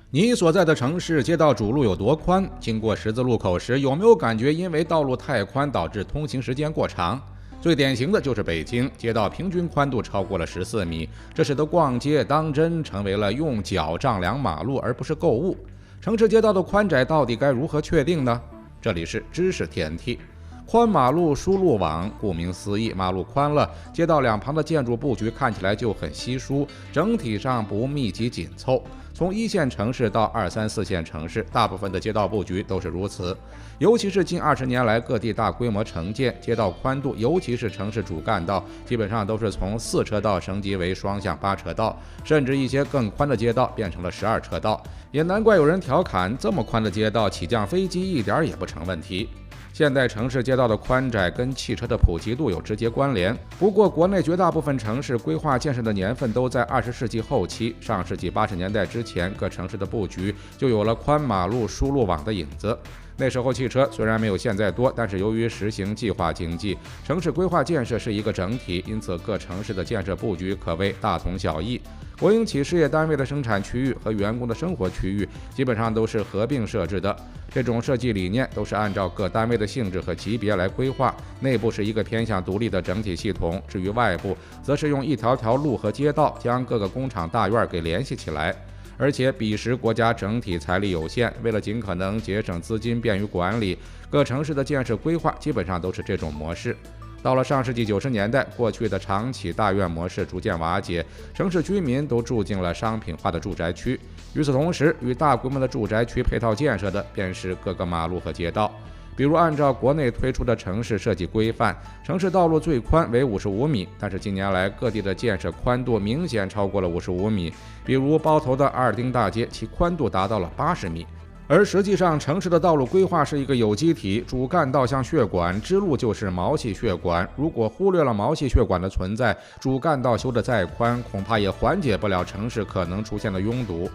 你所在的城市街道主路有多宽？经过十字路口时，有没有感觉因为道路太宽导致通行时间过长？最典型的就是北京，街道平均宽度超过了14米，这使得逛街当真成为了用脚丈量马路，而不是购物。城市街道的宽窄到底该如何确定呢？这里是知识天梯。宽马路疏路网，顾名思义，马路宽了，街道两旁的建筑布局看起来就很稀疏，整体上不密集紧凑。从1线城市到2、3、4线城市，大部分的街道布局都是如此。尤其是近20年来各地大规模城建，街道宽度，尤其是城市主干道，基本上都是从4车道升级为双向8车道，甚至一些更宽的街道变成了12车道。也难怪有人调侃，这么宽的街道起降飞机一点也不成问题。现代城市街道的宽窄跟汽车的普及度有直接关联。不过，国内绝大部分城市规划建设的年份都在20世纪后期，上世纪80年代之前，各城市的布局就有了宽马路疏路网的影子。那时候汽车虽然没有现在多，但是由于实行计划经济，城市规划建设是一个整体，因此各城市的建设布局可谓大同小异。国营企事业单位的生产区域和员工的生活区域基本上都是合并设置的，这种设计理念都是按照各单位的性质和级别来规划，内部是一个偏向独立的整体系统，至于外部则是用一条条路和街道将各个工厂大院给联系起来。而且彼时国家整体财力有限，为了尽可能节省资金便于管理，各城市的建设规划基本上都是这种模式。到了上世纪90年代，过去的长企大院模式逐渐瓦解，城市居民都住进了商品化的住宅区。与此同时，与大规模的住宅区配套建设的便是各个马路和街道。比如按照国内推出的城市设计规范，城市道路最宽为55米，但是近年来各地的建设宽度明显超过了55米。比如包头的二丁大街，其宽度达到了80米。而实际上，城市的道路规划是一个有机体，主干道像血管，支路就是毛细血管。如果忽略了毛细血管的存在，主干道修得再宽，恐怕也缓解不了城市可能出现的拥堵。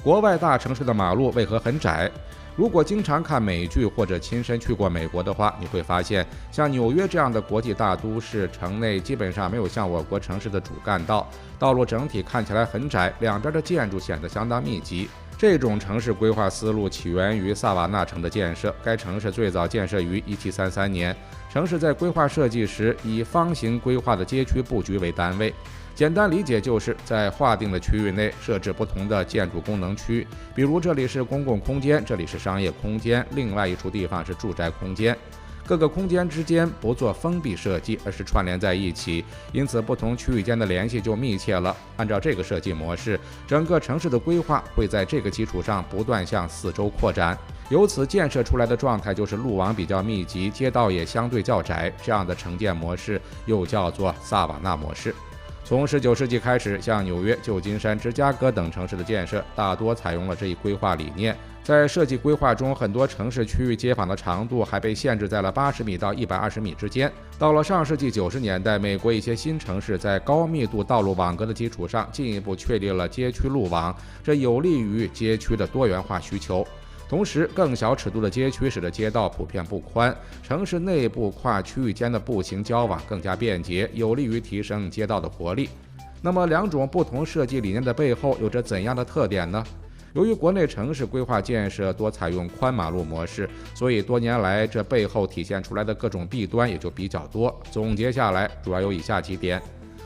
国外大城市的马路为何很窄？如果经常看美剧或者亲身去过美国的话，你会发现，像纽约这样的国际大都市，城内基本上没有像我国城市的主干道，道路整体看起来很窄，两边的建筑显得相当密集。这种城市规划思路起源于萨瓦纳城的建设，该城市最早建设于1733年。城市在规划设计时以方形规划的街区布局为单位，简单理解就是在划定的区域内设置不同的建筑功能区，比如这里是公共空间，这里是商业空间，另外一处地方是住宅空间。各个空间之间不做封闭设计，而是串联在一起，因此不同区域间的联系就密切了。按照这个设计模式，整个城市的规划会在这个基础上不断向四周扩展，由此建设出来的状态就是路网比较密集，街道也相对较窄，这样的城建模式又叫做萨瓦纳模式。从19世纪开始，像纽约、旧金山、芝加哥等城市的建设大多采用了这一规划理念。在设计规划中，很多城市区域街坊的长度还被限制在了80米到120米之间。到了上世纪90年代，美国一些新城市在高密度道路网格的基础上，进一步确立了街区路网，这有利于街区的多元化需求。同时，更小尺度的街区使得街道普遍不宽，城市内部跨区域间的步行交往更加便捷，有利于提升街道的活力。那么，两种不同设计理念的背后有着怎样的特点呢？由于国内城市规划建设多采用宽马路模式，所以多年来这背后体现出来的各种弊端也就比较多。总结下来，主要有以下几点：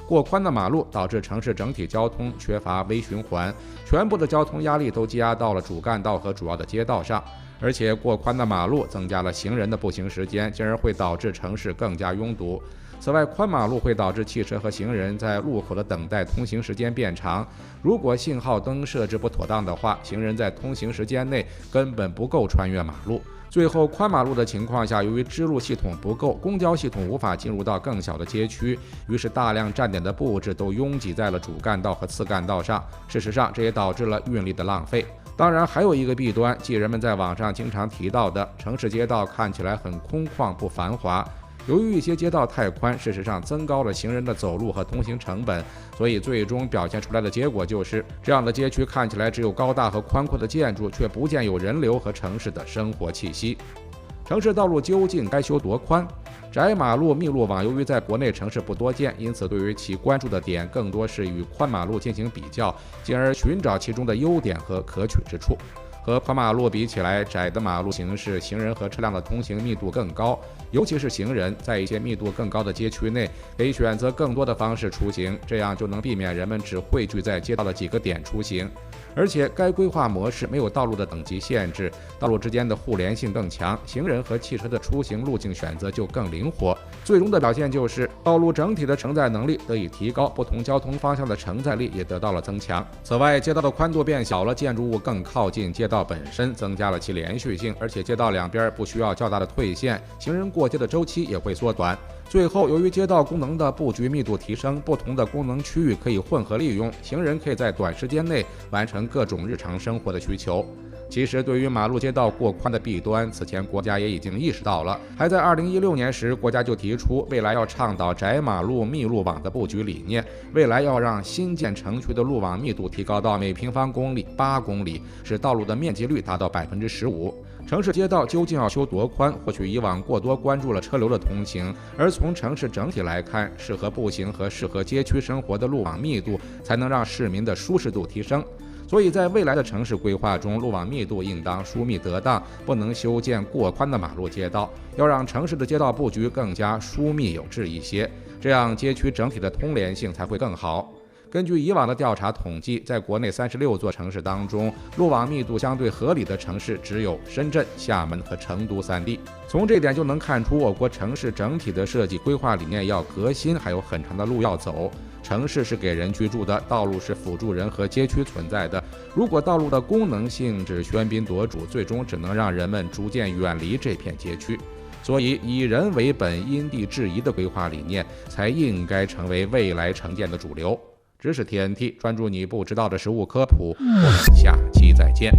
过宽的马路导致城市整体交通缺乏微循环，全部的交通压力都积压到了主干道和主要的街道上，而且过宽的马路增加了行人的步行时间，进而会导致城市更加拥堵。此外，宽马路会导致汽车和行人在路口的等待通行时间变长，如果信号灯设置不妥当的话，行人在通行时间内根本不够穿越马路。最后，宽马路的情况下，由于支路系统不够，公交系统无法进入到更小的街区，于是大量站点的布置都拥挤在了主干道和次干道上。事实上，这也导致了运力的浪费。当然，还有一个弊端，即人们在网上经常提到的，城市街道看起来很空旷不繁华。由于一些街道太宽，事实上增高了行人的走路和通行成本，所以最终表现出来的结果就是这样的街区看起来只有高大和宽阔的建筑，却不见有人流和城市的生活气息。城市道路究竟该修多宽？窄马路、密路网由于在国内城市不多见，因此对于其关注的点更多是与宽马路进行比较，进而寻找其中的优点和可取之处。和宽马路比起来，窄的马路形式，行人和车辆的通行密度更高，尤其是行人，在一些密度更高的街区内，可以选择更多的方式出行，这样就能避免人们只汇聚在街道的几个点出行。而且该规划模式没有道路的等级限制，道路之间的互联性更强，行人和汽车的出行路径选择就更灵活。最终的表现就是道路整体的承载能力得以提高，不同交通方向的承载力也得到了增强。此外，街道的宽度变小了，建筑物更靠近街道本身，增加了其连续性，而且街道两边不需要较大的退线，行人过街的周期也会缩短。最后，由于街道功能的布局密度提升，不同的功能区域可以混合利用，行人可以在短时间内完成各种日常生活的需求。其实，对于马路街道过宽的弊端，此前国家也已经意识到了。还在2016年时，国家就提出，未来要倡导窄马路、密路网的布局理念，未来要让新建城区的路网密度提高到每平方公里8公里，使道路的面积率达到15%。城市街道究竟要修多宽？或许以往过多关注了车流的通行，而从城市整体来看，适合步行和适合街区生活的路网密度，才能让市民的舒适度提升。所以在未来的城市规划中，路网密度应当疏密得当，不能修建过宽的马路街道，要让城市的街道布局更加疏密有致一些，这样街区整体的通联性才会更好。根据以往的调查统计，在国内36座城市当中，路网密度相对合理的城市只有深圳、厦门和成都3地。从这点就能看出，我国城市整体的设计规划理念要革新，还有很长的路要走。城市是给人居住的，道路是辅助人和街区存在的。如果道路的功能性质喧宾夺主，最终只能让人们逐渐远离这片街区。所以，以人为本、因地制宜的规划理念，才应该成为未来城建的主流。知识 TNT 专注你不知道的食物科普，我们下期再见。